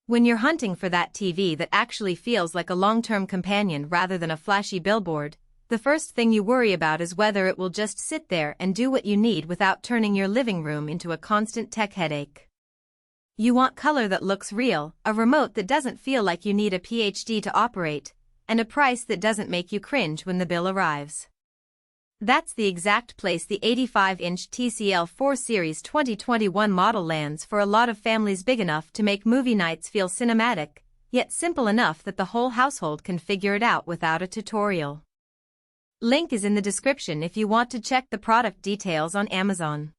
When you're hunting for that TV that actually feels like a long-term companion rather than a flashy billboard, the first thing you worry about is whether it will just sit there and do what you need without turning your living room into a constant tech headache. You want color that looks real, a remote that doesn't feel like you need a PhD to operate, and a price that doesn't make you cringe when the bill arrives. That's the exact place the 85-inch TCL 4 Series 2021 model lands for a lot of families, big enough to make movie nights feel cinematic, yet simple enough that the whole household can figure it out without a tutorial. Link is in the description if you want to check the product details on Amazon.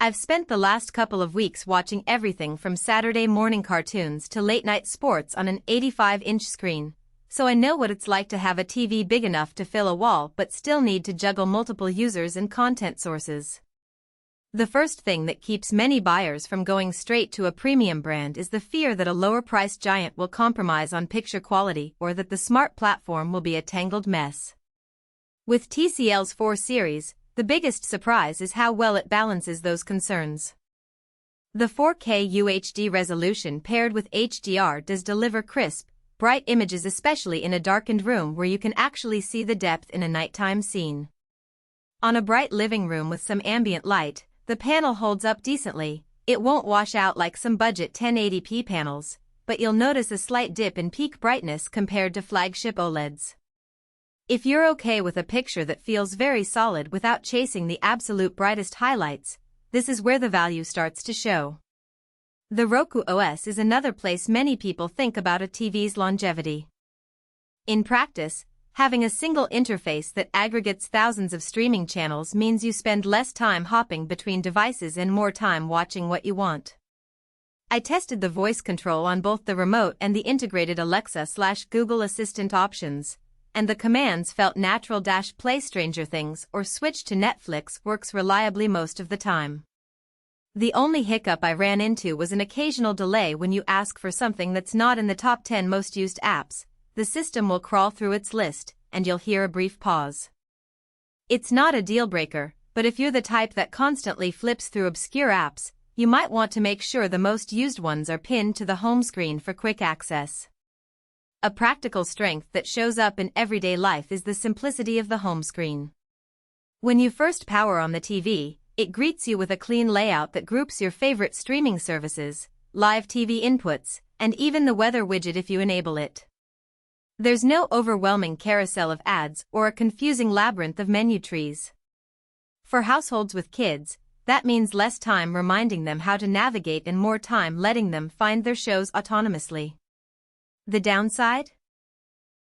I've spent the last couple of weeks watching everything from Saturday morning cartoons to late-night sports on an 85-inch screen, so I know what it's like to have a TV big enough to fill a wall but still need to juggle multiple users and content sources. The first thing that keeps many buyers from going straight to a premium brand is the fear that a lower-priced giant will compromise on picture quality or that the smart platform will be a tangled mess. With TCL's 4 Series, the biggest surprise is how well it balances those concerns. The 4K UHD resolution paired with HDR does deliver crisp, bright images, especially in a darkened room where you can actually see the depth in a nighttime scene. On a bright living room with some ambient light, the panel holds up decently. It won't wash out like some budget 1080p panels, but you'll notice a slight dip in peak brightness compared to flagship OLEDs. If you're okay with a picture that feels very solid without chasing the absolute brightest highlights, this is where the value starts to show. The Roku OS is another place many people think about a TV's longevity. In practice, having a single interface that aggregates thousands of streaming channels means you spend less time hopping between devices and more time watching what you want. I tested the voice control on both the remote and the integrated Alexa/Google Assistant options, and the commands felt natural. Play Stranger Things or switch to Netflix works reliably most of the time. The only hiccup I ran into was an occasional delay when you ask for something that's not in the top 10 most used apps. The system will crawl through its list, and you'll hear a brief pause. It's not a deal breaker, but if you're the type that constantly flips through obscure apps, you might want to make sure the most used ones are pinned to the home screen for quick access. A practical strength that shows up in everyday life is the simplicity of the home screen. When you first power on the TV, it greets you with a clean layout that groups your favorite streaming services, live TV inputs, and even the weather widget if you enable it. There's no overwhelming carousel of ads or a confusing labyrinth of menu trees. For households with kids, that means less time reminding them how to navigate and more time letting them find their shows autonomously. The downside?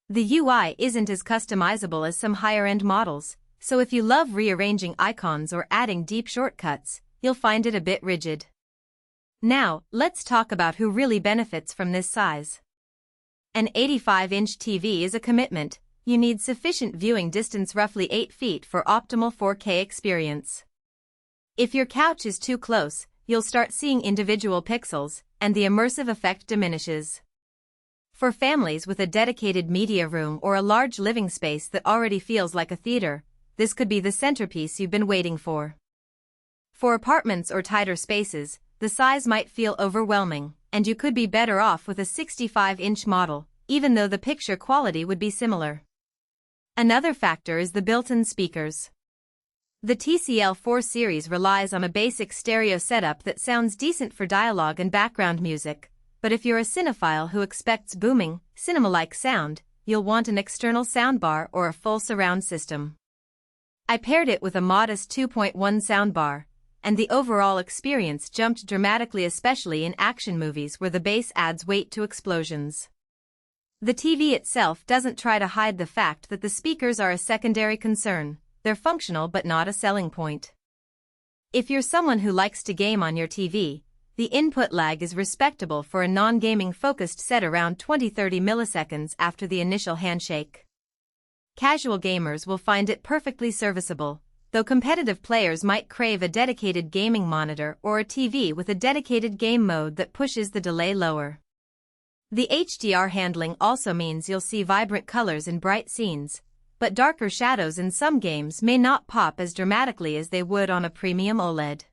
The UI isn't as customizable as some higher-end models, so if you love rearranging icons or adding deep shortcuts, you'll find it a bit rigid. Now, let's talk about who really benefits from this size. An 85-inch TV is a commitment. You need sufficient viewing distance, roughly 8 feet, for optimal 4K experience. If your couch is too close, you'll start seeing individual pixels, and the immersive effect diminishes. For families with a dedicated media room or a large living space that already feels like a theater, this could be the centerpiece you've been waiting for. For apartments or tighter spaces, the size might feel overwhelming, and you could be better off with a 65-inch model, even though the picture quality would be similar. Another factor is the built-in speakers. The TCL 4 Series relies on a basic stereo setup that sounds decent for dialogue and background music, but if you're a cinephile who expects booming, cinema-like sound, you'll want an external soundbar or a full surround system. I paired it with a modest 2.1 soundbar, and the overall experience jumped dramatically, especially in action movies where the bass adds weight to explosions. The TV itself doesn't try to hide the fact that the speakers are a secondary concern. They're functional but not a selling point. If you're someone who likes to game on your TV, the input lag is respectable for a non-gaming focused set, around 20-30 milliseconds after the initial handshake. Casual gamers will find it perfectly serviceable, though competitive players might crave a dedicated gaming monitor or a TV with a dedicated game mode that pushes the delay lower. The HDR handling also means you'll see vibrant colors in bright scenes, but darker shadows in some games may not pop as dramatically as they would on a premium OLED.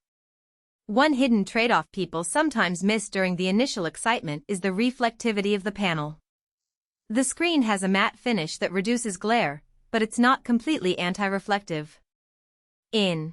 One hidden trade-off people sometimes miss during the initial excitement is the reflectivity of the panel. The screen has a matte finish that reduces glare, but it's not completely anti-reflective. In